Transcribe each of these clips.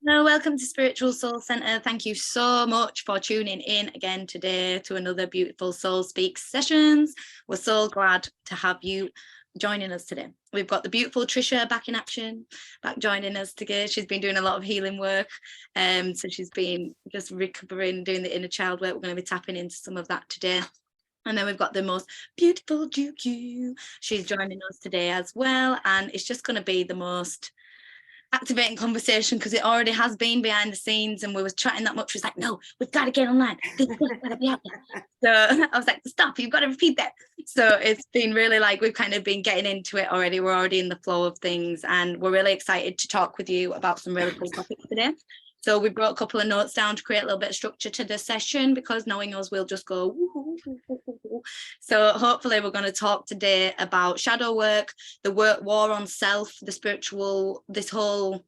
Hello, welcome to Spiritual Soul Centre. Thank you so much for tuning in again today to another beautiful Soul Speaks sessions. We're so glad to have you joining us today. We've got the beautiful Trisha back in action, back joining us today. She's been doing a lot of healing work. So she's been just recovering, doing the inner child work. We're going to be tapping into some of that today. And then we've got the most beautiful Duygu. She's joining us today as well. And it's just going to be the most activating conversation because it already has been behind the scenes, and we were chatting that much. She was like, no, we've got to get online. This is got to be out there. So I was like, stop, you've got to repeat that. So it's been really like we've kind of been getting into it already. We're already in the flow of things, and we're really excited to talk with you about some really cool topics today. So we brought a couple of notes down to create a little bit of structure to the session, because knowing us, we'll just go woo. So hopefully we're going to talk today about shadow work, the war on self, the spiritual, this whole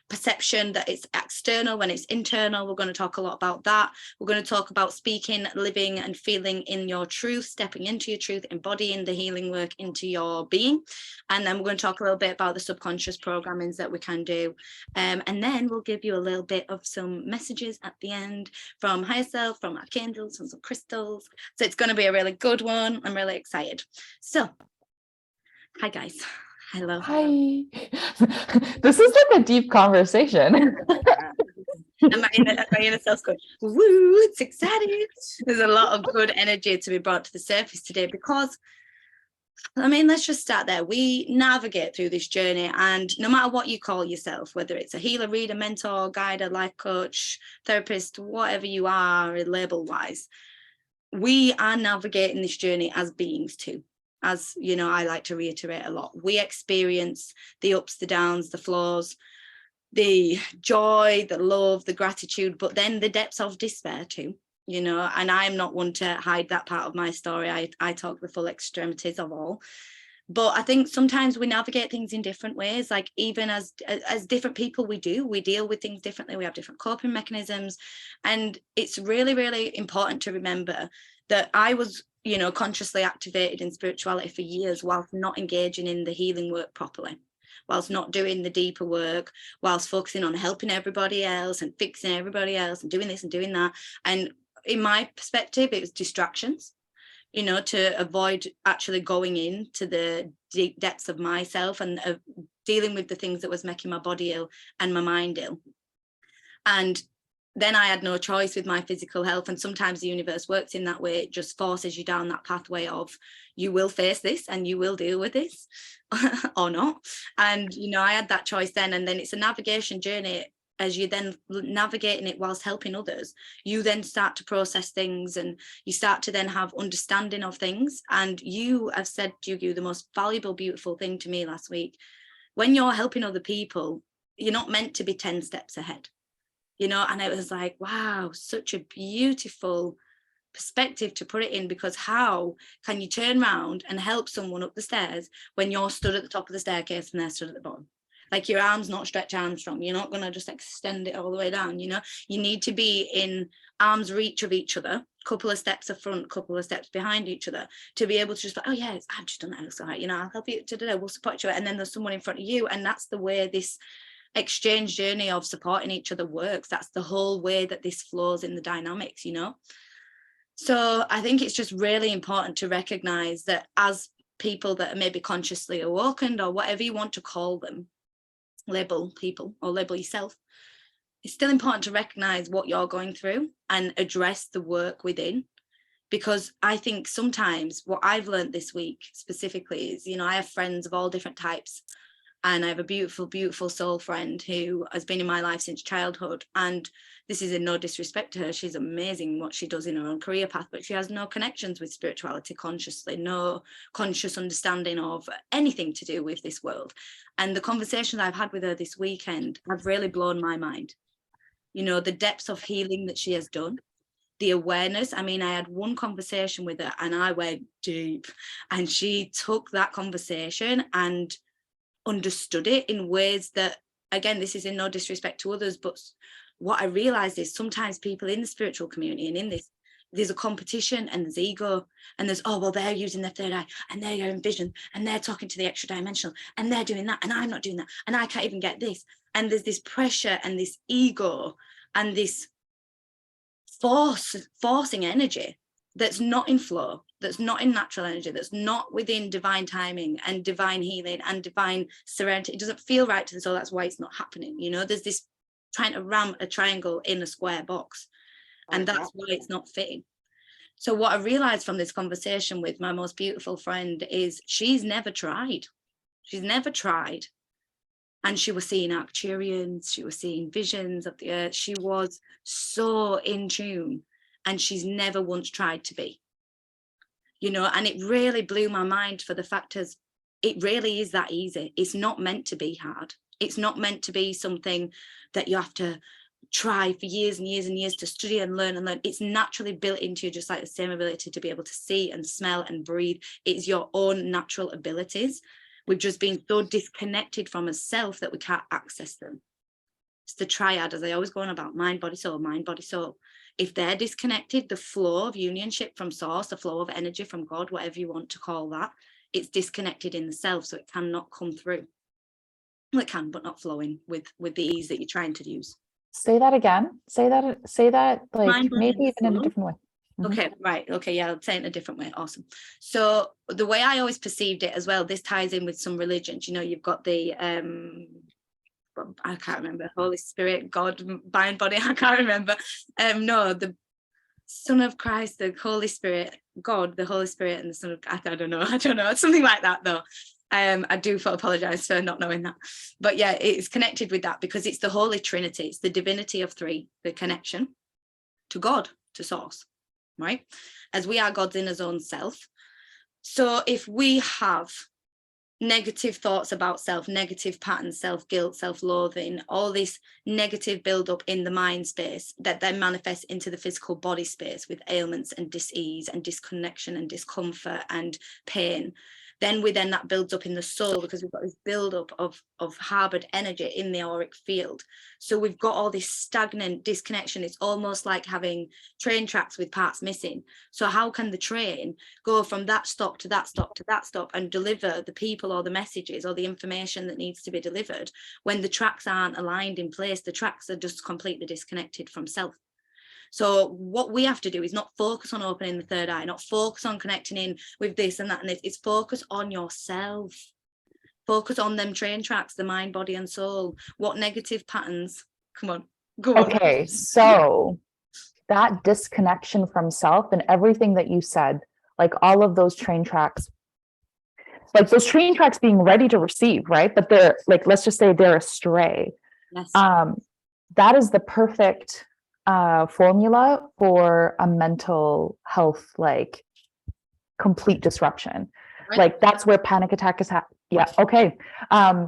perception that it's external when it's internal. We're going to talk a lot about that. We're going to talk about speaking, living and feeling in your truth, stepping into your truth, embodying the healing work into your being. And then we're going to talk a little bit about the subconscious programmings that we can do. And then we'll give you a little bit of some messages at the end from higher self, from archangels, from some crystals. So it's going to be a really good one. I'm really excited. So, hi guys. Hello. Hi. This is like a deep conversation. Am I in a self going, woo, it's exciting. There's a lot of good energy to be brought to the surface today, because I mean, let's just start there. We navigate through this journey, and no matter what you call yourself, whether it's a healer, reader, mentor, guide, a life coach, therapist, whatever you are label wise, we are navigating this journey as beings too. As you know, I like to reiterate a lot, we experience the ups, the downs, the flaws, the joy, the love, the gratitude, but then the depths of despair too, you know. And I'm not one to hide that part of my story. I talk the full extremities of all. But I think sometimes we navigate things in different ways. Like even as different people, we deal with things differently. We have different coping mechanisms. And it's really, really important to remember that I was, you know, consciously activated in spirituality for years whilst not engaging in the healing work properly, whilst not doing the deeper work, whilst focusing on helping everybody else and fixing everybody else and doing this and doing that. And in my perspective, it was distractions, you know, to avoid actually going into the deep depths of myself and dealing with the things that was making my body ill and my mind ill. And then I had no choice with my physical health. And sometimes the universe works in that way. It just forces you down that pathway of, you will face this and you will deal with this or not. And, you know, I had that choice then. And then it's a navigation journey. As you then navigating it whilst helping others, you then start to process things, and you start to then have understanding of things. And you have said, Duygu, the most valuable, beautiful thing to me last week. When you're helping other people, you're not meant to be 10 steps ahead. You know, and it was like, wow, such a beautiful perspective to put it in, because how can you turn around and help someone up the stairs when you're stood at the top of the staircase and they're stood at the bottom? Like, your arm's not Stretch Armstrong. You're not going to just extend it all the way down, you know. You need to be in arm's reach of each other, couple of steps up front, couple of steps behind each other, to be able to just like, oh yeah, I've just done that, looks all right, you know, I'll help you today, we'll support you. And then there's someone in front of you, and that's the way this exchange journey of supporting each other works. That's the whole way that this flows in the dynamics, you know. So I think it's just really important to recognize that as people that are maybe consciously awakened, or whatever you want to call them, label people or label yourself, it's still important to recognize what you're going through and address the work within. Because I think sometimes what I've learned this week specifically is, you know, I have friends of all different types. And I have a beautiful, beautiful soul friend who has been in my life since childhood. And this is in no disrespect to her. She's amazing what she does in her own career path, but she has no connections with spirituality consciously, no conscious understanding of anything to do with this world. And the conversations I've had with her this weekend have really blown my mind. You know, the depths of healing that she has done, the awareness. I mean, I had one conversation with her and I went deep, and she took that conversation and understood it in ways that, again, this is in no disrespect to others, but what I realized is sometimes people in the spiritual community and in this there's a competition and there's ego and there's, oh, well, they're using their third eye and they're in vision and they're talking to the extra dimensional and they're doing that and I'm not doing that and I can't even get this. And there's this pressure and this ego and this forcing energy that's not in flow, that's not in natural energy, that's not within divine timing and divine healing and divine serenity. It doesn't feel right to the soul. That's why it's not happening. You know, there's this trying to ram a triangle in a square box, and that's why it's not fitting. So what I realized from this conversation with my most beautiful friend is she's never tried. She's never tried. And she was seeing Arcturians, she was seeing visions of the earth. She was so in tune, and she's never once tried to be, you know, and it really blew my mind for the fact is it really is that easy. It's not meant to be hard. It's not meant to be something that you have to try for years and years and years to study and learn and learn. It's naturally built into you, just like the same ability to be able to see and smell and breathe. It's your own natural abilities. We've just been so disconnected from a self that we can't access them. It's the triad, as I always go on about, mind, body, soul, mind, body, soul. If they're disconnected, the flow of unionship from source, the flow of energy from God, whatever you want to call that, it's disconnected in the self, so it cannot come through. Well, it can, but not flowing with the ease that you're trying to use. Say that again. Say that like Mind, body, maybe even in a different way. Okay, right. Okay, yeah, I'll say it in a different way. Awesome. So the way I always perceived it as well, this ties in with some religions. You know, you've got the I can't remember, Holy Spirit, God, mind, body, I can't remember. No, the Son of Christ, the Holy Spirit, God, the Holy Spirit, and the Son of, I don't know, something like that though. I do apologize for not knowing that, but yeah, it's connected with that because it's the Holy Trinity. It's the divinity of three, the connection to God, to source, right? As we are God's inner own self. So if we have negative thoughts about self, negative patterns, self-guilt, self-loathing, all this negative build-up in the mind space that then manifests into the physical body space with ailments and dis-ease and disconnection and discomfort and pain, then that builds up in the soul because we've got this build-up of harbored energy in the auric field. So we've got all this stagnant disconnection. It's almost like having train tracks with parts missing. So how can the train go from that stop to that stop to that stop and deliver the people or the messages or the information that needs to be delivered when the tracks aren't aligned in place? The tracks are just completely disconnected from self. So what we have to do is not focus on opening the third eye, not focus on connecting in with this and that and this. It's focus on yourself. Focus on them train tracks, the mind, body and soul. What negative patterns? Come on, go on. Okay, so that disconnection from self and everything that you said, like all of those train tracks, like those train tracks being ready to receive, right? But they're like, let's just say they're astray. Yes. That is the perfect formula for a mental health, like complete disruption. Right. Like that's where panic attack is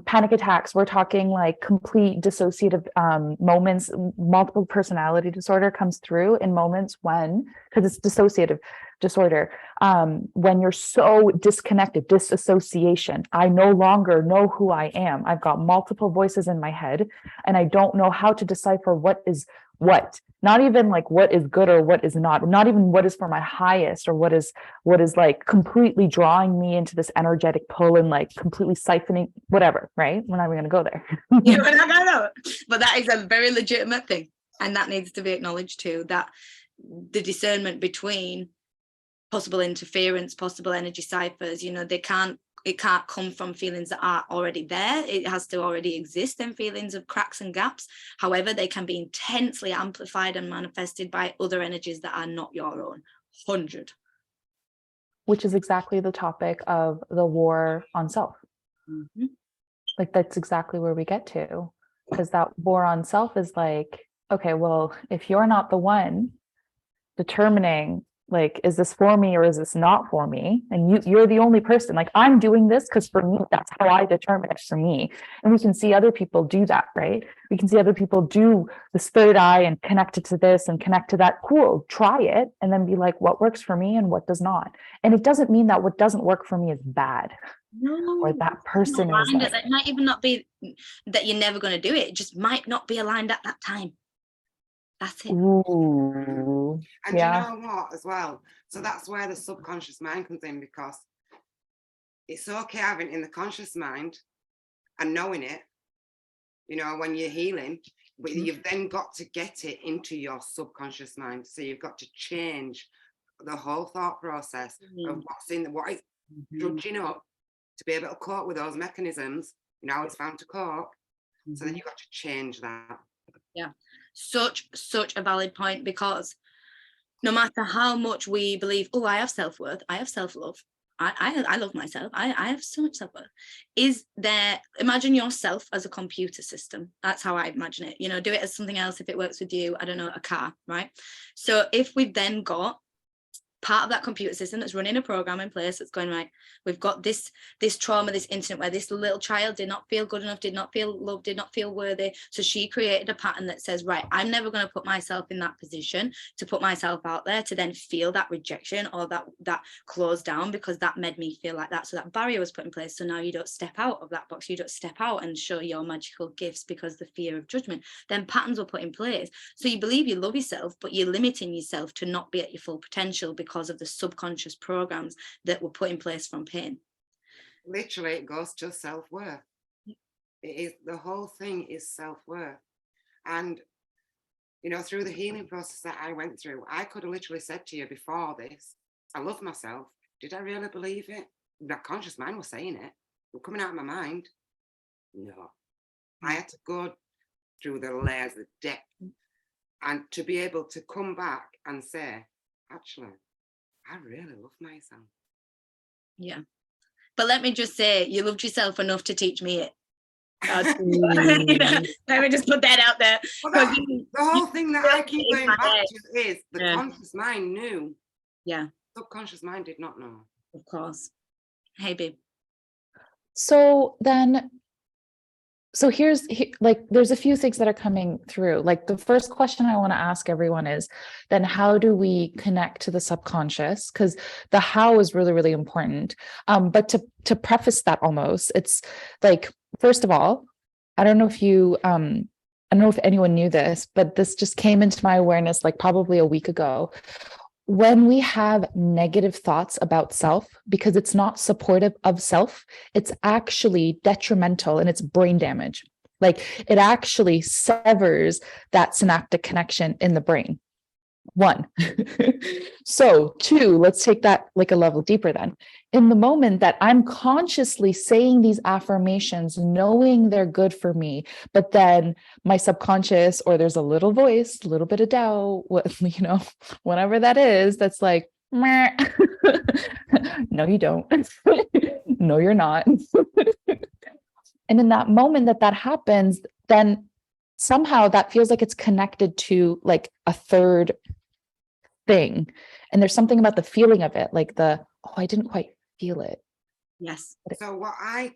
panic attacks, we're talking like complete dissociative moments. Multiple personality disorder comes through in moments when, because it's dissociative disorder, when you're so disconnected, disassociation. I no longer know who I am. I've got multiple voices in my head and I don't know how to decipher what is what, not even like what is good or what is not even what is for my highest or what is like completely drawing me into this energetic pull and like completely siphoning whatever, right? We're not even going to go there. Yeah, we're not going to know. But that is a very legitimate thing. And that needs to be acknowledged too, that the discernment between possible interference, possible energy ciphers, you know, it can't come from feelings that are already there. It has to already exist in feelings of cracks and gaps. However, they can be intensely amplified and manifested by other energies that are not your own. 100. Which is exactly the topic of the war on self. Mm-hmm. Like that's exactly where we get to, because that war on self is like, okay, well, if you're not the one determining like, is this for me or is this not for me? And you're the only person, like I'm doing this because for me, that's how I determine it for me. And we can see other people do that, right? We can see other people do this third eye and connect it to this and connect to that. Cool, try it. And then be like, what works for me and what does not? And it doesn't mean that what doesn't work for me is bad. No, or that person is like, it might even not be that you're never going to do it. It just might not be aligned at that time. That's it. Ooh. And Yeah. you know what as well? So that's where the subconscious mind comes in, because it's okay having in the conscious mind and knowing it, you know, when you're healing, but you've then got to get it into your subconscious mind. So you've got to change the whole thought process of what's in what is judging up to be able to cope with those mechanisms. You know, it's found to cope. So then you've got to change that. Yeah, such a valid point, because no matter how much we believe, oh, I have self-worth, I have self-love, I love myself, I have so much self-worth, is there, imagine yourself as a computer system. That's how I imagine it. You know, do it as something else if it works with you. I don't know, a car, right? So if we've then got part of that computer system that's running a program in place that's going, right, we've got this trauma, this incident where this little child did not feel good enough, did not feel loved, did not feel worthy. So she created a pattern that says, right, I'm never going to put myself in that position to put myself out there to then feel that rejection or that close down, because that made me feel like that. So that barrier was put in place. So now you don't step out of that box, you don't step out and show your magical gifts because the fear of judgment. Then patterns were put in place. So you believe you love yourself, but you're limiting yourself to not be at your full potential because of the subconscious programs that were put in place from pain. Literally, it goes to self-worth. It is, the whole thing is self-worth. And you know, through the healing process that I went through, I could have literally said to you before this, I love myself. Did I really believe it? That conscious mind was saying it. It was coming out of my mind. No. I had to go through the layers, the depth, and to be able to come back and say, actually, I really love myself. Yeah. But let me just say, you loved yourself enough to teach me it. Let me just put that out there. Well, the whole thing that I keep going back to is the conscious mind knew. Yeah. Subconscious mind did not know. Of course. Hey, babe. So here's like, there's a few things that are coming through. Like, the first question I want to ask everyone is, then how do we connect to the subconscious? Because the how is really, really important. But to preface that, almost, it's like, first of all, I don't know if anyone knew this, but this just came into my awareness like probably a week ago. When we have negative thoughts about self, because it's not supportive of self, it's actually detrimental and it's brain damage. Like, it actually severs that synaptic connection in the brain. One. So two, let's take that like a level deeper then. In the moment that I'm consciously saying these affirmations, knowing they're good for me, but then my subconscious, or there's a little voice, a little bit of doubt, whatever that is, that's like, no, you don't. No, you're not. And in that moment that happens, then somehow that feels like it's connected to like a third thing. And there's something about the feeling of it, like I didn't quite feel it. Yes. So what I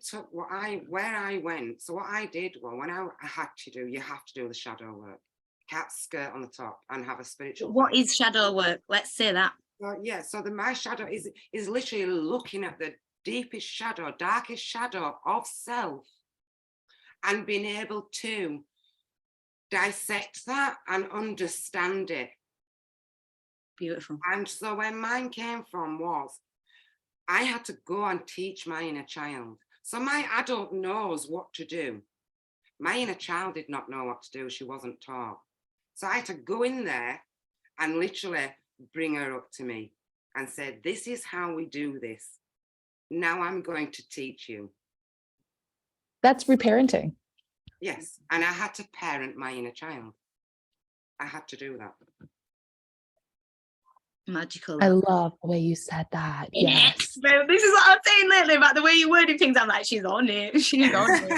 went, so what I did, well, when I had to do, you have to do the shadow work, cat skirt on the top, and have a spiritual. What is shadow work? Let's say that. Yeah, so my shadow is literally looking at the deepest shadow, darkest shadow of self, and being able to dissect that and understand it. Beautiful. And so where mine came from was, I had to go and teach my inner child. So my adult knows what to do. My inner child did not know what to do. She wasn't taught. So I had to go in there and literally bring her up to me and say, this is how we do this. Now I'm going to teach you. That's reparenting. Yes. And I had to parent my inner child. I had to do that. Magical. I love the way you said that. Yes. This is what I'm saying lately about the way you worded things. I'm like, she's on it. She's on it.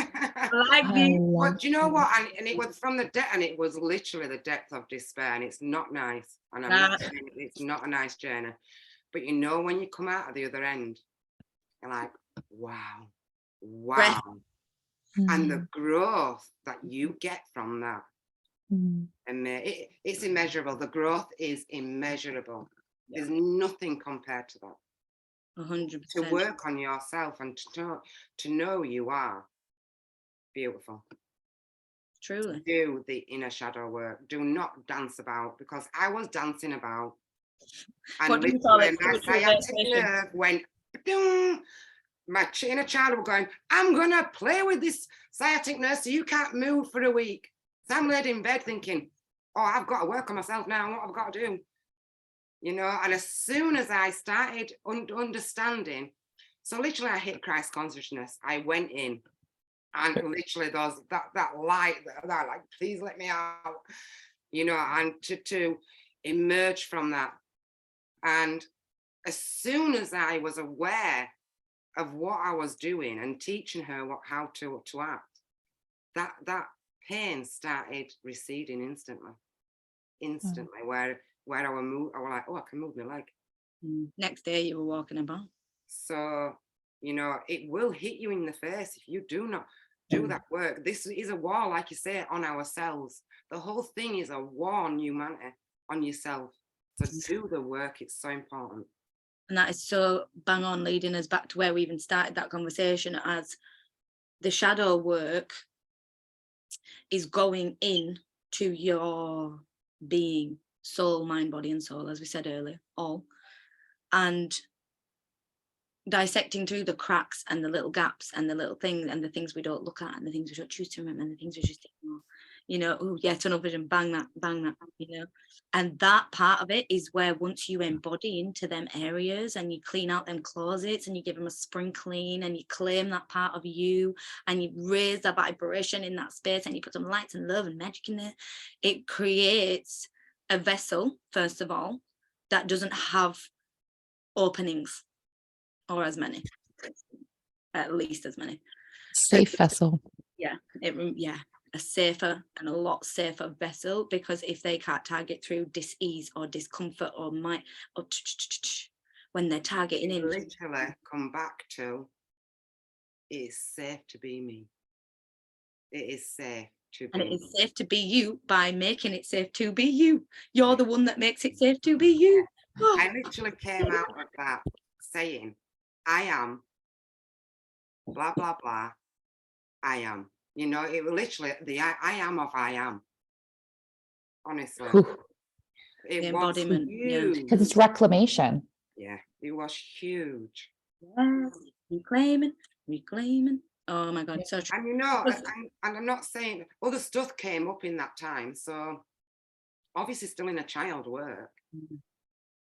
Like Well, do you know what? And it was from the depth, and it was literally the depth of despair, and it's not nice. And I'm not saying it's not a nice journey. But you know, when you come out of the other end, you're like, wow. And the growth that you get from that, and it's immeasurable. The growth is immeasurable. Yeah. There's nothing compared to that. 100%. To work on yourself and to know you are beautiful. Truly. Do the inner shadow work. Do not dance about, because I was dancing about. And What do you call it? my sciatic nerve went, boom. My inner child was going, I'm going to play with this sciatic nerve so you can't move for a week. So I'm laid in bed thinking, oh, I've got to work on myself now. What I've got to do? You know, and as soon as I started understanding, so literally I hit Christ consciousness. I went in and literally that light, that like, please let me out, you know, and to emerge from that. And as soon as I was aware of what I was doing and teaching her how to act, that pain started receding instantly, where I would move, I was like, oh, I can move my leg. Next day you were walking about. So, you know, it will hit you in the face if you do not do that work. This is a war, like you say, on ourselves. The whole thing is a war on humanity, on yourself. So do the work. It's so important. And that is so bang on, leading us back to where we even started that conversation, as the shadow work is going in to your being, soul, mind, body and soul, as we said earlier, all, and dissecting through the cracks and the little gaps and the little things and the things we don't look at and the things we don't choose to remember and the things we just ignore, you know. Oh yeah, tunnel vision, bang that, you know. And that part of it is where once you embody into them areas and you clean out them closets and you give them a spring clean and you claim that part of you and you raise the vibration in that space and you put some lights and love and magic in there, it creates a vessel, first of all, that doesn't have openings, or as many, at least as many. Safe vessel. Yeah, a safer and a lot safer vessel, because if they can't target through dis-ease or discomfort or when they're targeting in, literally come back to, it is safe to be me. It is safe to be. And it is safe to be you by making it safe to be you. You're the one that makes it safe to be you. Oh. I literally came out of that saying, I am blah blah blah, I am, you know. It was literally the I am of I am, honestly. It the embodiment, was huge. Because it's reclamation. Yeah, it was huge. Yes, reclaiming. Oh my god, so true. And you know, and I'm not saying other stuff came up in that time, so obviously still inner child work,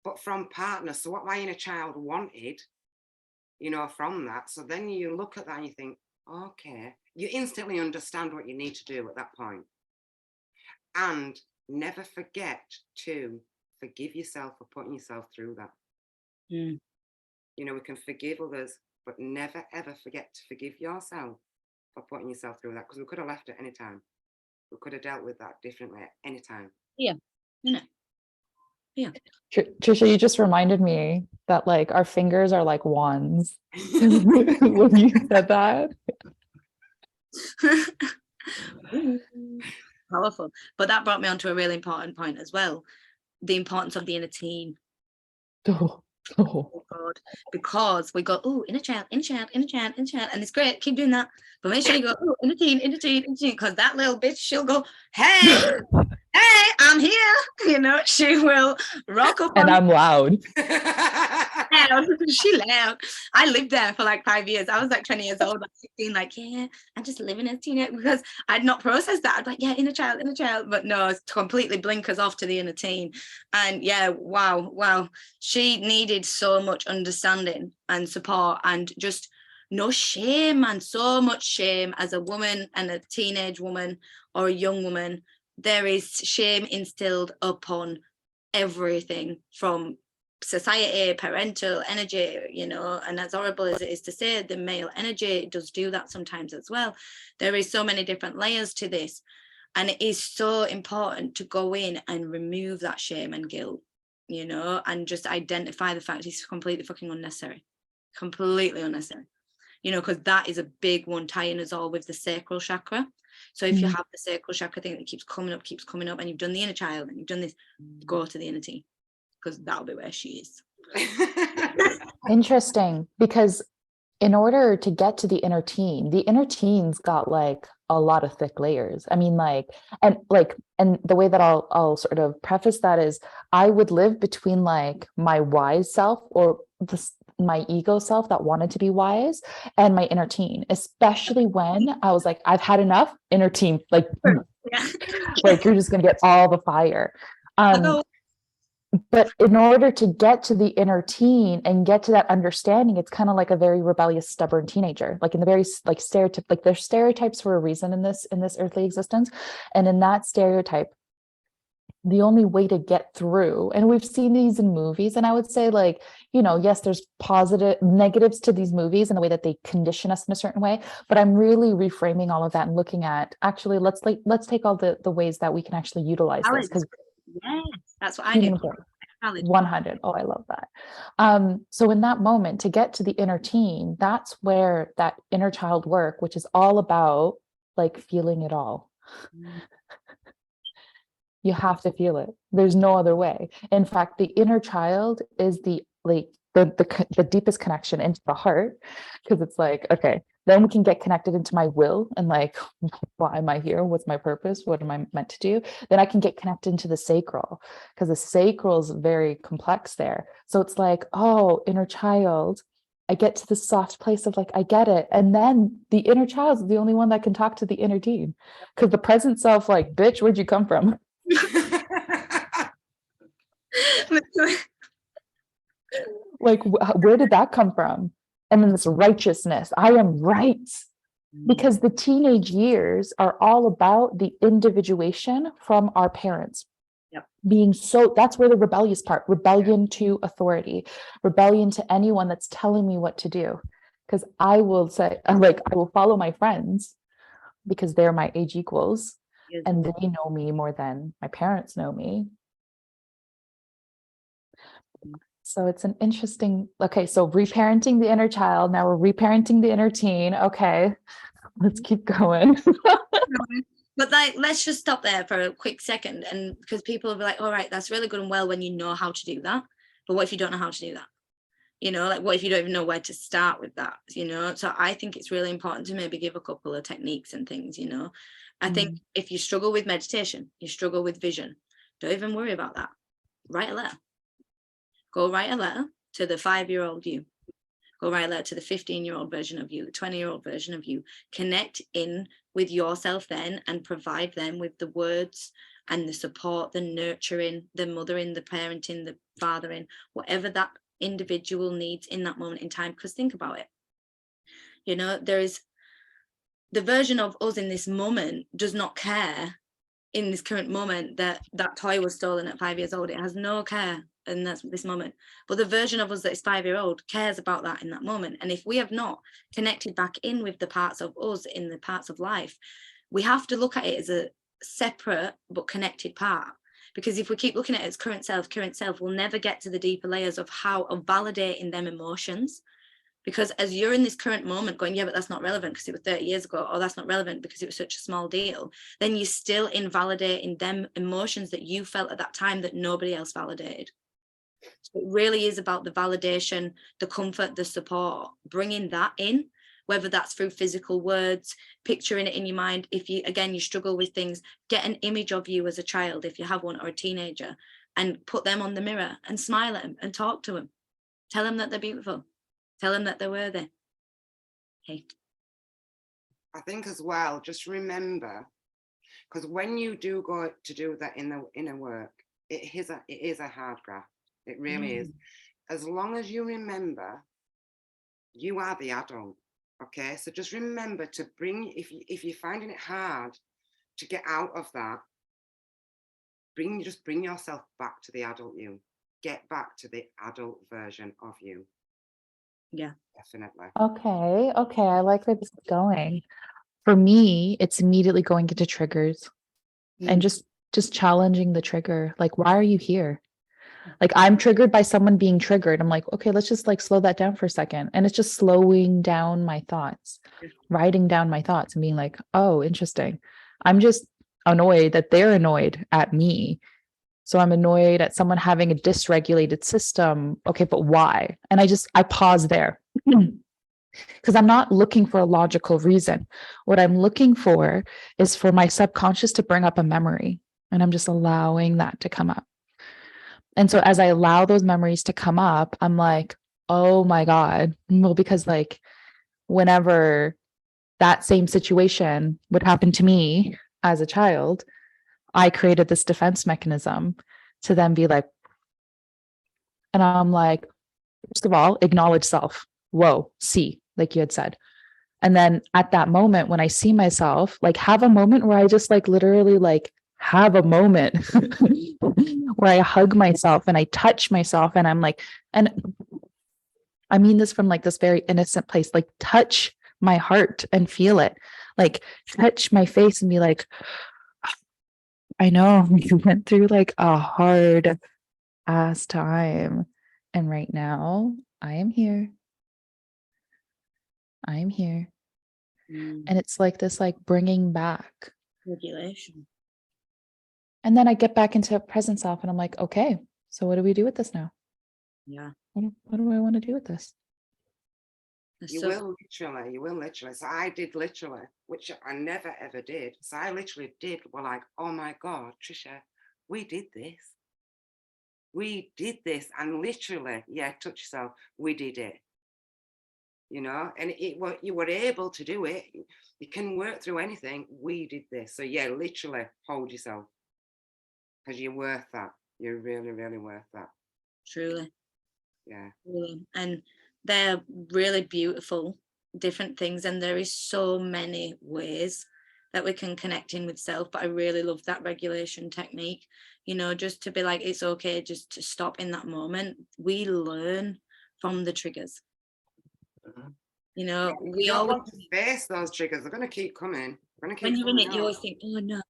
but from partners. So what my inner child wanted, you know, from that. So then you look at that and you think, okay, you instantly understand what you need to do at that point. And never forget to forgive yourself for putting yourself through that. You know, we can forgive others, but never ever forget to forgive yourself for putting yourself through that, because we could have left at any time. We could have dealt with that differently at any time. Yeah, you know. Yeah. Trisha, you just reminded me that like our fingers are like wands. When you said that. Powerful. But that brought me on to a really important point as well. The importance of the inner team. Oh God. Because we go, oh, inner child, and it's great, keep doing that. But make sure you go, oh, inner teen, because that little bitch, she'll go, hey, I'm here. You know, she will rock up. And I'm loud. She loud. I lived there for like 5 years. I was like 20 years old, like 16, like, yeah, I'm just living as a teenager, because I'd not processed that. I'd be like, yeah, inner child. But no, it's completely blinkers off to the inner teen. And yeah, wow. She needed so much understanding and support and just no shame, and so much shame as a woman and a teenage woman or a young woman. There is shame instilled upon everything from society, parental energy, you know, and as horrible as it is to say, the male energy does do that sometimes as well. There is so many different layers to this, and it is so important to go in and remove that shame and guilt, you know, and just identify the fact it's completely fucking unnecessary, you know, because that is a big one, tying us all with the sacral chakra. So if you have the sacral chakra thing that keeps coming up, and you've done the inner child and you've done this, go to the inner teen, because that'll be where she is. Interesting, because in order to get to the inner teen's got like a lot of thick layers. I mean, and the way that I'll sort of preface that is I would live between like my wise self or my ego self that wanted to be wise and my inner teen, especially when I was like, I've had enough. Inner teen, like, like you're just going to get all the fire. But in order to get to the inner teen and get to that understanding, it's kind of like a very rebellious, stubborn teenager, like in the very like stereotype, like there's stereotypes for a reason in this earthly existence. And in that stereotype, the only way to get through, and we've seen these in movies, and I would say like, yes, there's positive negatives to these movies in the way that they condition us in a certain way, but I'm really reframing all of that and looking at actually, let's take all the ways that we can actually utilize this, because that's what I do. 100. Oh, I love that. So in that moment, to get to the inner teen, that's where that inner child work, which is all about like feeling it all. You have to feel it. There's no other way. In fact, the inner child is the deepest connection into the heart, because it's like, okay, then we can get connected into my will and like, why am I here? What's my purpose? What am I meant to do? Then I can get connected into the sacral, because the sacral is very complex there. So it's like, oh, inner child, I get to the soft place of like, I get it. And then the inner child is the only one that can talk to the inner teen, because the present self, like, bitch, where'd you come from? Like, where did that come from? And then this righteousness, I am right. Because the teenage years are all about the individuation from our parents. Being so, that's where the rebellious part, rebellion to authority, rebellion to anyone that's telling me what to do. Because I will say, like, I will follow my friends because they're my age equals. And they know me more than my parents know me. So it's an interesting, okay, so reparenting the inner child. Now we're reparenting the inner teen. Okay, let's keep going. But like, let's just stop there for a quick second. And because people will be like, all right, that's really good and well when you know how to do that. But what if you don't know how to do that? Like what if you don't even know where to start with that? So I think it's really important to maybe give a couple of techniques and things, I think if you struggle with meditation, you struggle with vision, don't even worry about that. Write a letter. Go write a letter to the 5-year-old you. Go write a letter to the 15-year-old version of you, the 20-year-old version of you. Connect in with yourself then and provide them with the words and the support, the nurturing, the mothering, the parenting, the fathering, whatever that individual needs in that moment in time. Because think about it. There is the version of us in this moment does not care in this current moment that toy was stolen at 5 years old. It has no care in this moment. But the version of us that is 5-year-old cares about that in that moment. And if we have not connected back in with the parts of us in the parts of life, we have to look at it as a separate but connected part. Because if we keep looking at it as current self, we'll never get to the deeper layers of validating them emotions. Because as you're in this current moment going, yeah, but that's not relevant because it was 30 years ago, or that's not relevant because it was such a small deal, then you're still invalidating them emotions that you felt at that time that nobody else validated. So it really is about the validation, the comfort, the support, bringing that in, whether that's through physical words, picturing it in your mind. If you struggle with things, get an image of you as a child, if you have one, or a teenager, and put them on the mirror and smile at them and talk to them. Tell them that they're beautiful. Tell them that they're worthy. Okay. I think as well, just remember, because when you do go to do that in the inner work, it is a hard graft. It really is. As long as you remember, you are the adult. Okay, so just remember to bring, if you're finding it hard to get out of that, just bring yourself back to the adult you. Get back to the adult version of you. Yeah, definitely. Okay. I like where this is going. For me, it's immediately going into triggers and just challenging the trigger. Like, why are you here? Like, I'm triggered by someone being triggered. I'm like, okay, let's just like slow that down for a second. And it's just slowing down my thoughts, writing down my thoughts and being like, oh, interesting. I'm just annoyed that they're annoyed at me. So I'm annoyed at someone having a dysregulated system. Okay, but why? And I pause there. Because I'm not looking for a logical reason. What I'm looking for is for my subconscious to bring up a memory, and I'm just allowing that to come up. And so as I allow those memories to come up, I'm like, oh my God. Well, because like whenever that same situation would happen to me as a child, I created this defense mechanism to then be like, and I'm like, first of all, acknowledge self. Whoa, see, like you had said. And then at that moment, when I see myself, like have a moment where I just like literally like have a moment where I hug myself and I touch myself and I'm like, and I mean this from like this very innocent place, like touch my heart and feel it, like touch my face and be like, I know you went through like a hard ass time. And right now I am here. I'm here. And it's like this, like bringing back Regulation. And then I get back into present self and I'm like, okay, so what do we do with this now? Yeah. What do I want to do with this? You will literally. So I did literally, which I never ever did. So I literally did. Well, like, oh my God, Trisha, we did this. We did this. And literally, yeah, touch yourself. We did it. You know, and you were able to do it. You can work through anything. We did this. So yeah, literally hold yourself. Because you're worth that. You're really, really worth that. Truly. Yeah. Truly. And they're really beautiful, different things. And there is so many ways that we can connect in with self. But I really love that regulation technique, you know, just to be like, it's okay just to stop in that moment. We learn from the triggers. You know, we don't always want to face those triggers. They're going to keep coming. When you're in it, you always think, oh no,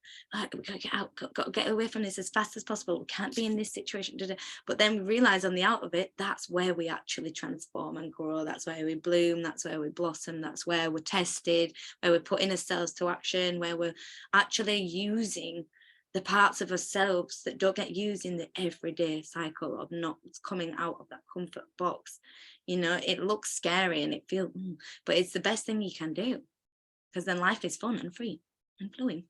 we gotta get out, got to get away from this as fast as possible. We can't be in this situation. But then we realize on the out of it, that's where we actually transform and grow. That's where we bloom. That's where we blossom. That's where we're tested, where we're putting ourselves to action, where we're actually using the parts of ourselves that don't get used in the everyday cycle of not coming out of that comfort box. You know, it looks scary and it feels, but it's the best thing you can do. Because then life is fun and free and flowing.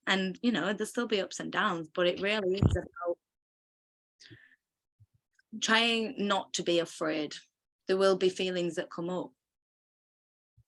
And, you know, there'll still be ups and downs, but it really is about trying not to be afraid. There will be feelings that come up,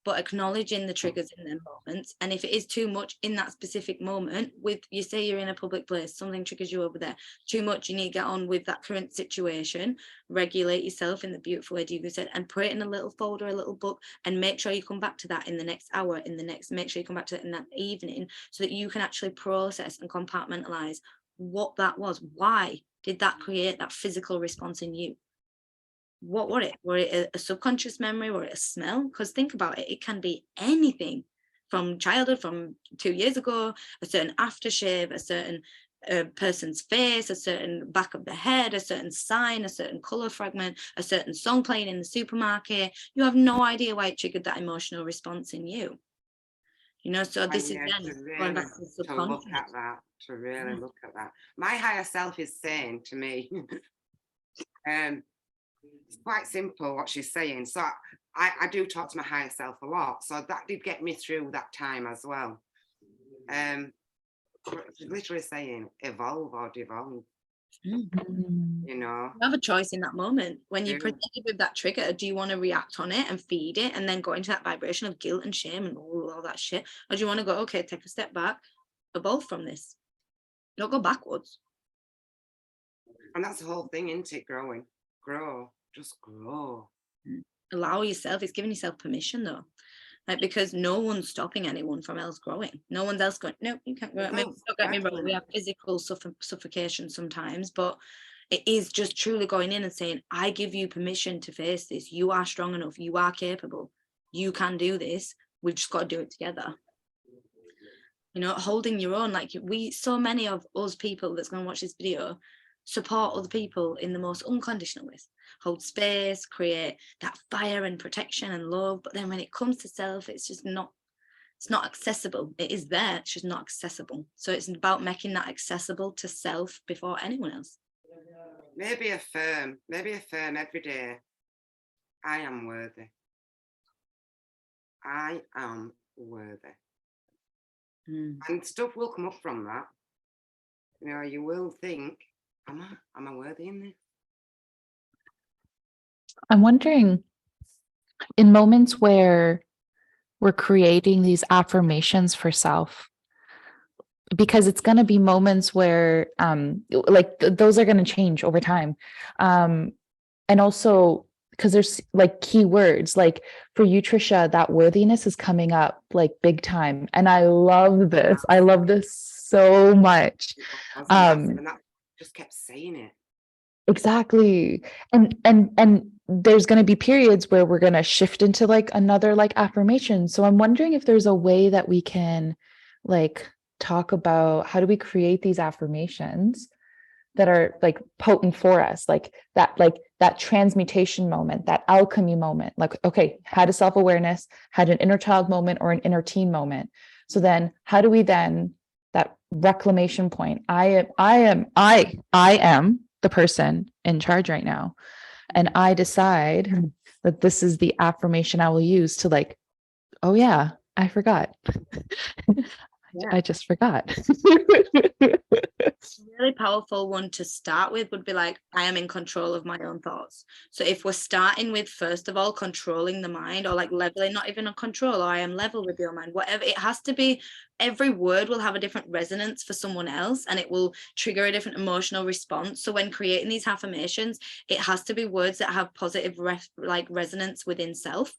but acknowledging the triggers in them moments. And if it is too much in that specific moment, with you say you're in a public place, something triggers you over there, too much, you need to get on with that current situation, regulate yourself in the beautiful way Duygu said, and put it in a little folder, a little book, and make sure you come back to that in the next hour, make sure you come back to it in that evening, so that you can actually process and compartmentalize what that was. Why did that create that physical response in you? What were it? Were it a subconscious memory? Were it a smell? Because think about it, it can be anything from childhood, from 2 years ago, a certain aftershave, a certain person's face, a certain back of the head, a certain sign, a certain color fragment, a certain song playing in the supermarket. You have no idea why it triggered that emotional response in you. You know, so this is then going back to the subconscious. To really look at that. My higher self is saying to me, it's quite simple what she's saying. So I do talk to my higher self a lot. So that did get me through that time as well. She's literally saying evolve or devolve. You know, you have a choice in that moment when you're presented with that trigger. Do you want to react on it and feed it and then go into that vibration of guilt and shame and all that shit, or do you want to go, okay, take a step back, evolve from this, don't go backwards? And that's the whole thing, isn't it? Grow, just grow. Allow yourself. It's giving yourself permission though, like, because no one's stopping anyone from else growing. No one's else going, no, you can't grow. I mean, don't get me wrong, we have physical suffocation sometimes, but it is just truly going in and saying, I give you permission to face this. You are strong enough. You are capable. You can do this. We've just got to do it together. You know, holding your own. Like so many of us people that's going to watch this video support other people in the most unconditional ways. Hold space, create that fire and protection and love. But then when it comes to self, it's just not, it's not accessible. It is there, it's just not accessible. So it's about making that accessible to self before anyone else. Maybe affirm every day, I am worthy. I am worthy. Mm. And stuff will come up from that. You know, you will think, am I worthy in this? I'm wondering, in moments where we're creating these affirmations for self, because it's going to be moments where those are going to change over time, and also because there's like keywords, like for you, Trisha, that worthiness is coming up like big time, and I love this so much. And that just kept saying it. Exactly. And there's going to be periods where we're going to shift into like another like affirmation. So I'm wondering if there's a way that we can like talk about how do we create these affirmations that are like potent for us, like that transmutation moment, that alchemy moment. Like, okay, had a self-awareness, had an inner child moment or an inner teen moment. So then how do we then, that reclamation point, I am the person in charge right now. And I decide that this is the affirmation I will use to like, oh yeah, I forgot. I just forgot. Really powerful one to start with would be like, I am in control of my own thoughts. So if we're starting with, first of all, controlling the mind, or like leveling, not even a control, or I am level with your mind, whatever, it has to be, every word will have a different resonance for someone else, and it will trigger a different emotional response. So when creating these affirmations, it has to be words that have positive resonance within self.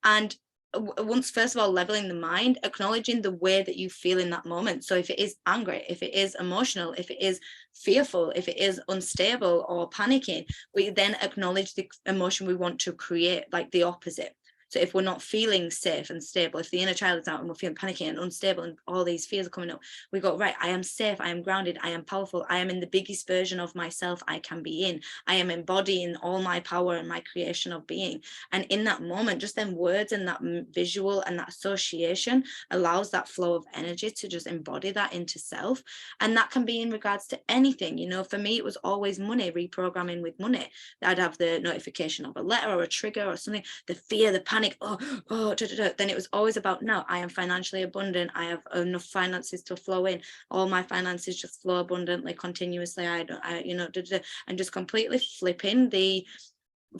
And once, first of all, leveling the mind, acknowledging the way that you feel in that moment. So if it is angry, if it is emotional, if it is fearful, if it is unstable or panicking, we then acknowledge the emotion we want to create, like the opposite. So if we're not feeling safe and stable, if the inner child is out and we're feeling panicky and unstable and all these fears are coming up, we go, right, I am safe, I am grounded, I am powerful, I am in the biggest version of myself I can be in. I am embodying all my power and my creation of being. And in that moment, just then words and that visual and that association allows that flow of energy to just embody that into self. And that can be in regards to anything. You know, for me, it was always money, reprogramming with money. I'd have the notification of a letter or a trigger or something, the fear, the panic, then it was always about, no, I am financially abundant, I have enough finances to flow in, all my finances just flow abundantly continuously, and just completely flipping the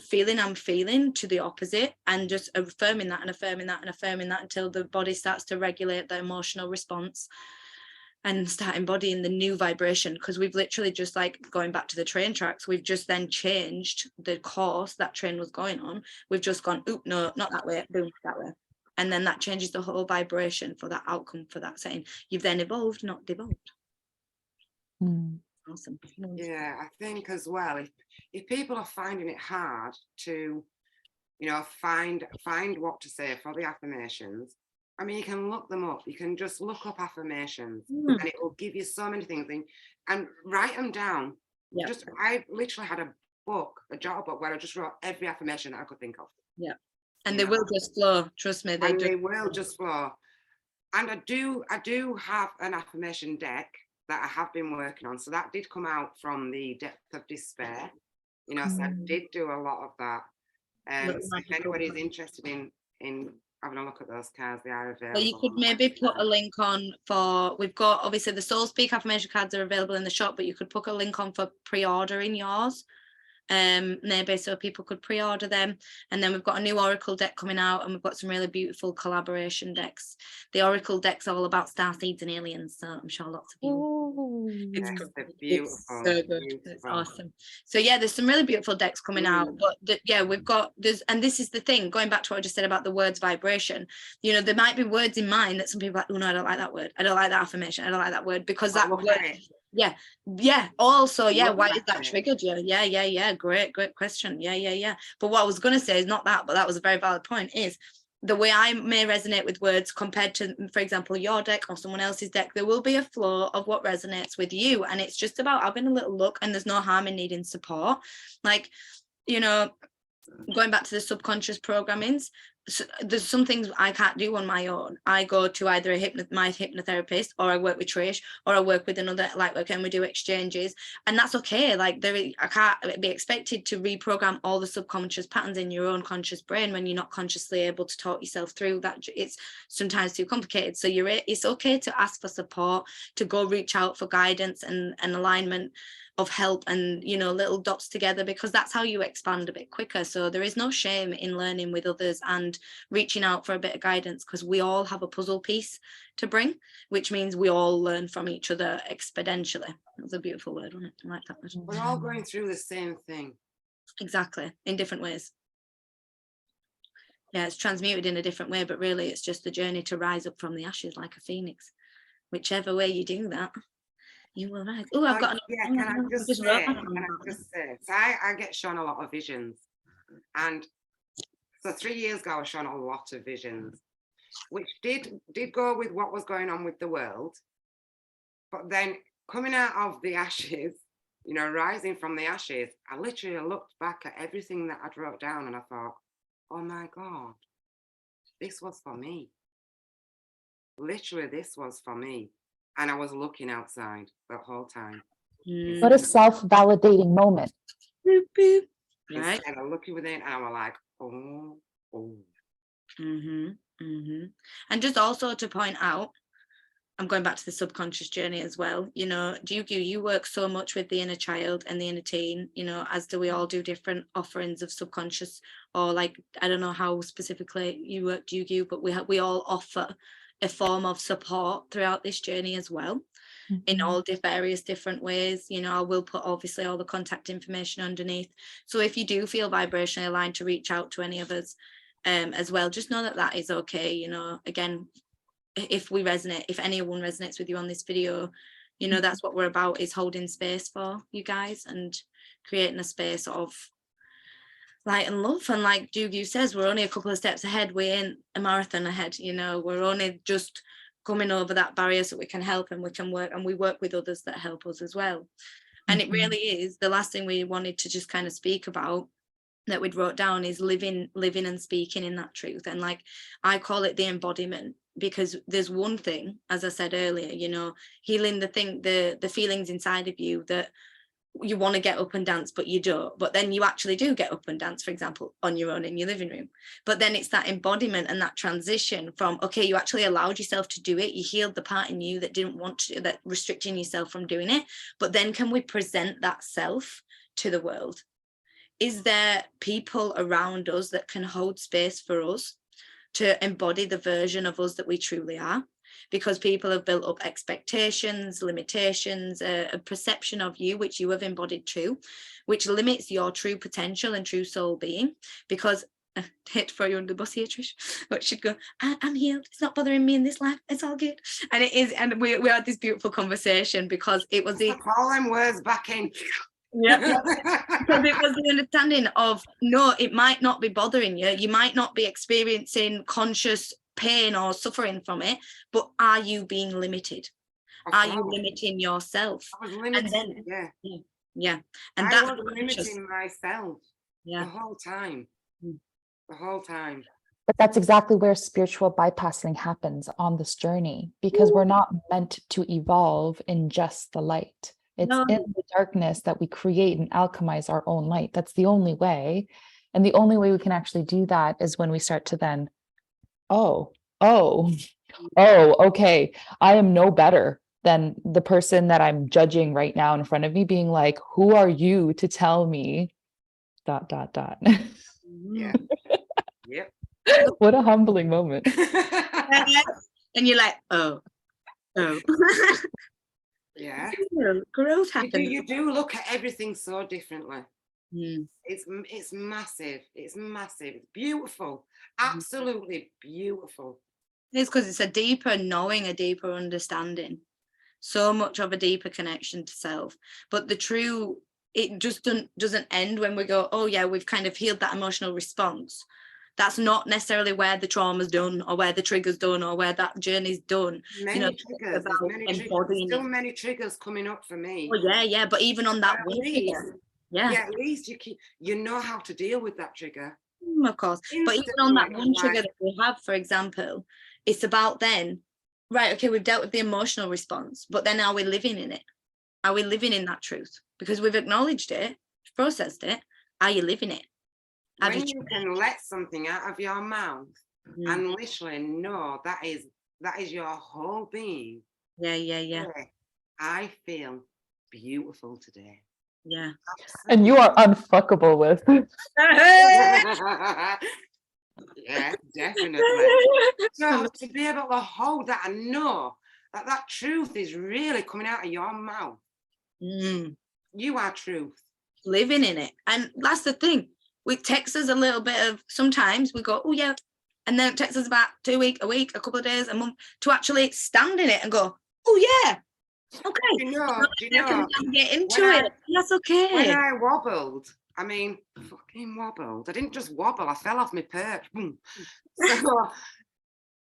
feeling I'm feeling to the opposite, and just affirming that and affirming that and affirming that until the body starts to regulate the emotional response and start embodying the new vibration. Because we've literally just, like, going back to the train tracks, we've just then changed the course that train was going on. We've just gone, oop, no, not that way, boom, that way. And then that changes the whole vibration for that outcome, for that setting. You've then evolved, not devolved. Awesome. Yeah, I think as well, if people are finding it hard to, you know, find what to say for the affirmations, I mean, you can look them up. You can just look up affirmations, and it will give you so many things, and write them down. Yeah. I literally had a job book where I just wrote every affirmation that I could think of. Yeah. And they will just flow. Trust me. They will just flow. And I do have an affirmation deck that I have been working on. So that did come out from the depth of despair. You know, so I did do a lot of that. So if anybody's interested in having a look at those cards, they are available. Well, you could maybe put a link on for, we've got, obviously the Soul Speak affirmation cards are available in the shop, but you could put a link on for pre-ordering yours. Maybe so people could pre-order them. And then we've got a new Oracle deck coming out, and we've got some really beautiful collaboration decks. The Oracle deck's all about starseeds and aliens, so I'm sure lots of you. It's beautiful. It's so good. Beautiful. It's awesome. So yeah, there's some really beautiful decks coming out. But we've got and this is the thing, going back to what I just said about the words vibration. You know, there might be words in mind that some people are like, oh no, I don't like that word, I don't like that affirmation, I don't like that word, because that word. Yeah. Also, why is that triggered you? Yeah. Great question. Yeah. But what I was going to say is not that, but that was a very valid point, is the way I may resonate with words compared to, for example, your deck or someone else's deck. There will be a flow of what resonates with you. And it's just about having a little look, and there's no harm in needing support. Like, you know, going back to the subconscious programmings, there's some things I can't do on my own. I go to either my hypnotherapist, or I work with Trish, or I work with another light worker, and we do exchanges, and that's okay. Like I can't be expected to reprogram all the subconscious patterns in your own conscious brain when you're not consciously able to talk yourself through that. It's sometimes too complicated. So it's okay to ask for support, to go reach out for guidance and alignment of help, and little dots together, because that's how you expand a bit quicker. So there is no shame in learning with others and reaching out for a bit of guidance, because we all have a puzzle piece to bring, which means we all learn from each other exponentially. That's a beautiful word, wasn't it? I like that word. We're all going through the same thing. Exactly, in different ways. Yeah, it's transmuted in a different way, but really it's just the journey to rise up from the ashes like a phoenix. Whichever way you do that, you will rise. Oh, I've got. Can I just say? So I get shown a lot of visions, and so 3 years ago I was shown a lot of visions, which did go with what was going on with the world. But then coming out of the ashes, rising from the ashes, I literally looked back at everything that I'd wrote down, and I thought, oh my God, this was for me. Literally, this was for me. And I was looking outside the whole time. What a self-validating moment. Boop, boop. Right. Instead of looking within, and I was like, oh. And just also to point out, I'm going back to the subconscious journey as well. Duygu, you work so much with the inner child and the inner teen, as do we all do different offerings of subconscious, or like, I don't know how specifically you work, Duygu, but we all offer a form of support throughout this journey as well, in all various different ways. I will put obviously all the contact information underneath. So if you do feel vibrationally aligned to reach out to any of us as well, just know that is okay. Again, if anyone resonates with you on this video, that's what we're about, is holding space for you guys and creating a space of light and love. And like Duygu says, we're only a couple of steps ahead. We ain't a marathon ahead. We're only just coming over that barrier so we can help, and we can work, and we work with others that help us as well. And it really is the last thing we wanted to just kind of speak about that we'd wrote down is living and speaking in that truth. And like I call it the embodiment, because there's one thing, as I said earlier, healing the feelings inside of you that you want to get up and dance but you don't, but then you actually do get up and dance, for example, on your own in your living room. But then it's that embodiment and that transition from, okay, you actually allowed yourself to do it, you healed the part in you that didn't want to, that restricting yourself from doing it, but then can we present that self to the world? Is there people around us that can hold space for us to embody the version of us that we truly are? Because people have built up expectations, limitations, a perception of you, which you have embodied too, which limits your true potential and true soul being. Because I hate to throw you under the bus here, Trish, but she'd go, I'm healed, it's not bothering me in this life, it's all good. And it is, and we had this beautiful conversation, because it was the call them words back in. Yeah, because it was the understanding of, no, it might not be bothering you, you might not be experiencing conscious pain or suffering from it, but are you being limited? Are you limiting yourself? I was limiting, yeah. And I that's was limiting myself the whole time. But that's exactly where spiritual bypassing happens on this journey, because we're not meant to evolve in just the light. It's in the darkness that we create and alchemize our own light. That's the only way. And the only way we can actually do that is when we start to then, okay, I am no better than the person that I'm judging right now in front of me, being like, who are you to tell me ... Yeah. Yep. What a humbling moment. And you're like, oh. Yeah. Growth happens. You do look at everything so differently. It's massive. It's beautiful. Absolutely beautiful. It's because it's a deeper knowing, a deeper understanding, so much of a deeper connection to self. But the true, it just doesn't end when we go, oh yeah, we've kind of healed that emotional response. That's not necessarily where the trauma's done, or where the trigger's done, or where that journey's done. Many triggers. Still many triggers coming up for me. Oh yeah. But even on that one trigger, at least you know how to deal with that trigger. Of course. But even on that one trigger like, that we have, for example, it's about then, right, okay, we've dealt with the emotional response, but then are we living in it? Are we living in that truth? Because we've acknowledged it, processed it. Are you living it? when you can let something out of your mouth and literally know that is your whole being. Yeah. I feel beautiful today. Yeah. And you are unfuckable with. Yeah, definitely. So to be able to hold that and know that truth is really coming out of your mouth. You are truth. Living in it. And that's the thing. It takes us a little bit of, sometimes we go, oh yeah, and then it takes us about 2 weeks, a week, a couple of days, a month to actually stand in it and go, oh yeah, okay. Do you know, get into it. That's okay. When I wobbled, I mean, fucking wobbled. I didn't just wobble, I fell off my perch. Boom. So,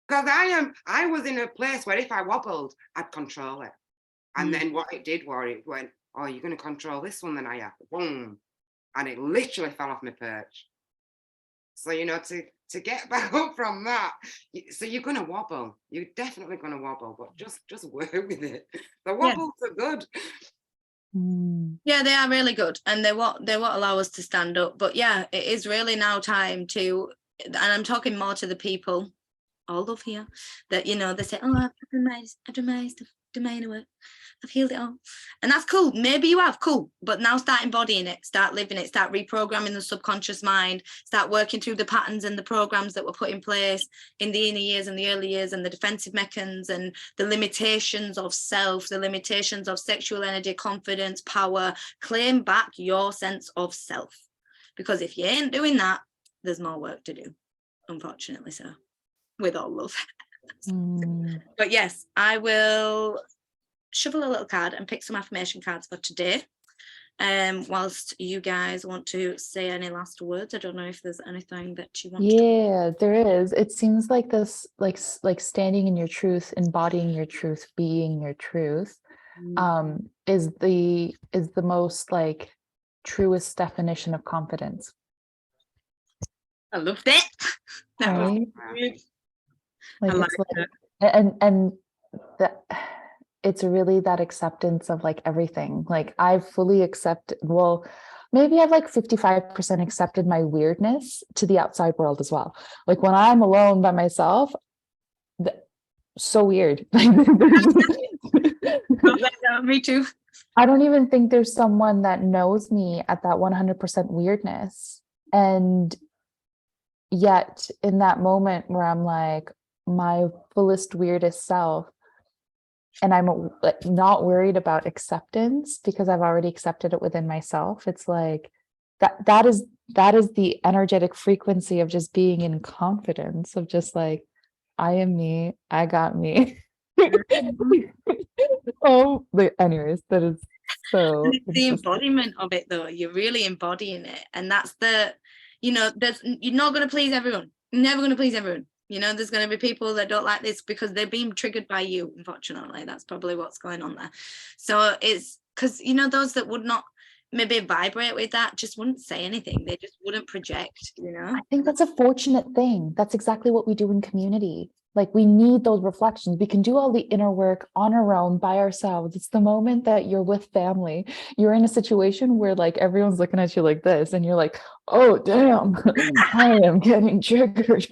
because I was in a place where if I wobbled, I'd control it. And then what it did was it went, oh, you're going to control this one, then I have. Boom. And it literally fell off my perch. So, you know, to get back up from that, so you're going to wobble. You're definitely going to wobble, but just work with it. The wobbles are good. Yeah, they are really good, and they what allow us to stand up. But yeah, it is really now time to, and I'm talking more to the people all of here that, you know, they say, oh, I've done my stuff, done my inner work, I've healed it all, and that's cool. Maybe you have, cool, but now start embodying it, start living it, start reprogramming the subconscious mind, start working through the patterns and the programs that were put in place in the inner years and the early years, and the defensive mechanisms and the limitations of self, the limitations of sexual energy, confidence, power. Claim back your sense of self, because if you ain't doing that, there's more work to do, unfortunately. So with all love. But yes, I will shuffle a little card and pick some affirmation cards for today. Whilst you guys want to say any last words, I don't know if there's anything that you want to. Yeah, there is. It seems like this, like standing in your truth, embodying your truth, being your truth, is the most like truest definition of confidence. I loved it. Right? Like, I it's like, and that it's really that acceptance of like everything. Like I've fully accepted, well, maybe I've like 55% accepted my weirdness to the outside world as well. Like when I'm alone by myself, so weird. Me too. I don't even think there's someone that knows me at that 100% weirdness. And yet in that moment where I'm like my fullest, weirdest self, and I'm not worried about acceptance because I've already accepted it within myself. It's like that is the energetic frequency of just being in confidence, of just like, I am me, I got me. Oh, but anyways, that is so. And it's the embodiment of it, though. You're really embodying it, and that's the, you know, you're not going to please everyone. You're never going to please everyone. You know, there's going to be people that don't like this because they're being triggered by you. Unfortunately, that's probably what's going on there. So it's because, you know, those that would not maybe vibrate with that just wouldn't say anything. They just wouldn't project, you know. I think that's a fortunate thing. That's exactly what we do in community. Like we need those reflections. We can do all the inner work on our own by ourselves. It's the moment that you're with family. You're in a situation where like everyone's looking at you like this and you're like, oh, damn, I am getting triggered.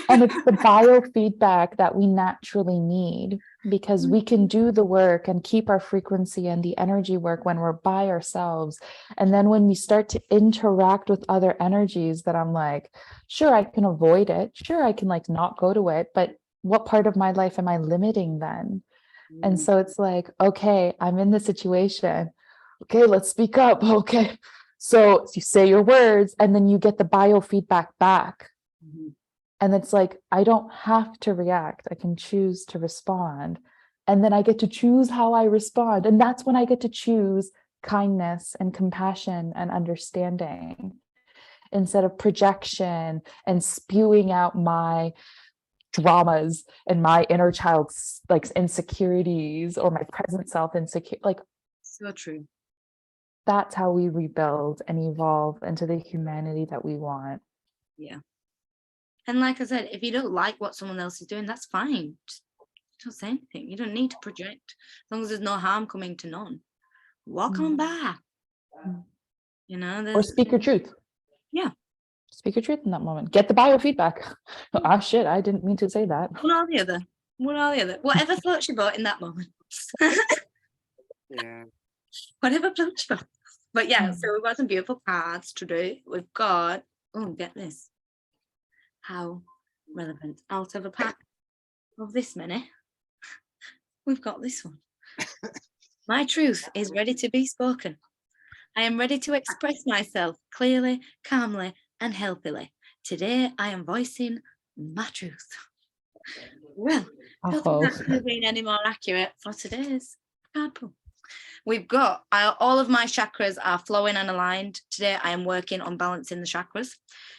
And it's the biofeedback that we naturally need, because we can do the work and keep our frequency and the energy work when we're by ourselves. And then when we start to interact with other energies, that I'm like, sure, I can avoid it. Sure, I can like not go to it. But what part of my life am I limiting then? And so it's like, okay, I'm in this situation. Okay, let's speak up. Okay. So you say your words and then you get the biofeedback back. And it's like, I don't have to react. I can choose to respond. And then I get to choose how I respond. And that's when I get to choose kindness and compassion and understanding, instead of projection and spewing out my dramas and my inner child's like insecurities, or my present self insecure. Like, so true. That's how we rebuild and evolve into the humanity that we want. Yeah. And like I said, if you don't like what someone else is doing, that's fine. Just don't say anything. You don't need to project. As long as there's no harm coming to none. Walk on by. You know, Or speak your truth. Yeah. Speak your truth in that moment. Get the biofeedback. Ah, shit, I didn't mean to say that. One or the other. One or the other. Whatever floats your boat in that moment. Yeah. Whatever floats your boat. But yeah, so we've got some beautiful cards today. We've got, oh, get this. How relevant. Out of a pack of this many, we've got this one. My truth is ready to be spoken. I am ready to express myself clearly, calmly, and healthily. Today, I am voicing my truth. Well, I don't think that could have been any more accurate for today's card pull. We've got, all of my chakras are flowing and aligned. Today, I am working on balancing the chakras.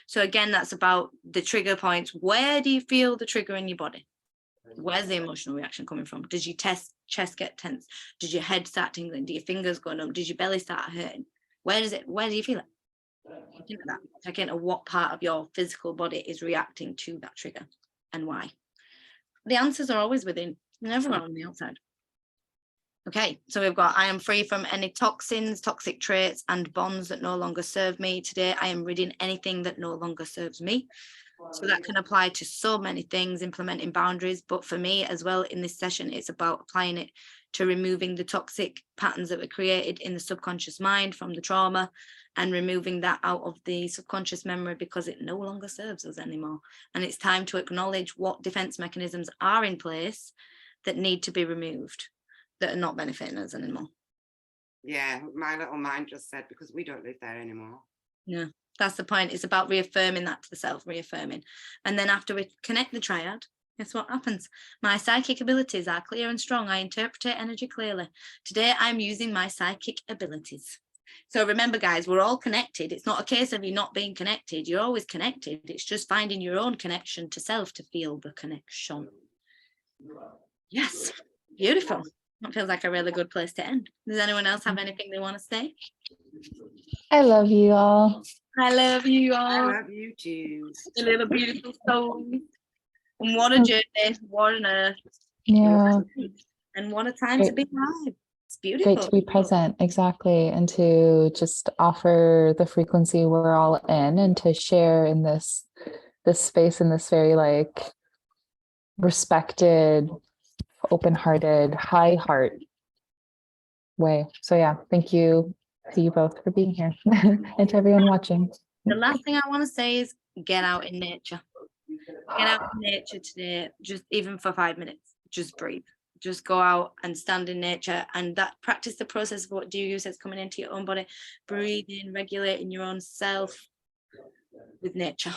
So again, that's about the trigger points. Where do you feel the trigger in your body? Where's the emotional reaction coming from? Does your chest get tense? Does your head start tingling? Do your fingers go numb? Does your belly start hurting? Where do you feel it? Think of that. Check into what part of your physical body is reacting to that trigger and why. The answers are always within, never on the outside. Okay, so we've got, I am free from any toxins, toxic traits, and bonds that no longer serve me. Today, I am ridding anything that no longer serves me. So that can apply to so many things, implementing boundaries. But for me as well, in this session, it's about applying it to removing the toxic patterns that were created in the subconscious mind from the trauma and removing that out of the subconscious memory because it no longer serves us anymore. And it's time to acknowledge what defense mechanisms are in place that need to be removed, that are not benefiting us anymore. Yeah, my little mind just said, because we don't live there anymore. Yeah, that's the point. It's about reaffirming that to the self, reaffirming. And then after we connect the triad, guess what happens? My psychic abilities are clear and strong. I interpret energy clearly. Today, I'm using my psychic abilities. So remember, guys, we're all connected. It's not a case of you not being connected. You're always connected. It's just finding your own connection to self to feel the connection. Yes, beautiful. That feels like a really good place to end. Does anyone else have anything they want to say? I love you all. I love you all. I love you too. A little beautiful soul. And what a journey. What an earth. Yeah. And what a time to be alive. It's beautiful. Great to be present, exactly, and to just offer the frequency we're all in and to share in this space, in this very like respected, open-hearted, high heart way. So yeah, thank you to you both for being here and to everyone watching. The last thing I want to say is get out in nature. Get out in nature today, just even for 5 minutes. Just breathe. Just go out and stand in nature, and that practice the process of what Duygu says, coming into your own body, breathing, regulating your own self with nature.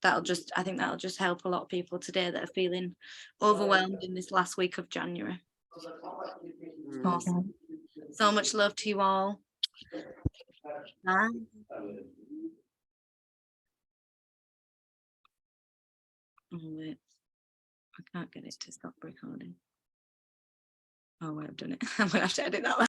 I think that'll just help a lot of people today that are feeling overwhelmed in this last week of January. Awesome. So much love to you all. Bye. Oh, wait. I can't get it to stop recording. Oh, wait, I've done it. I'm going to have to edit that one.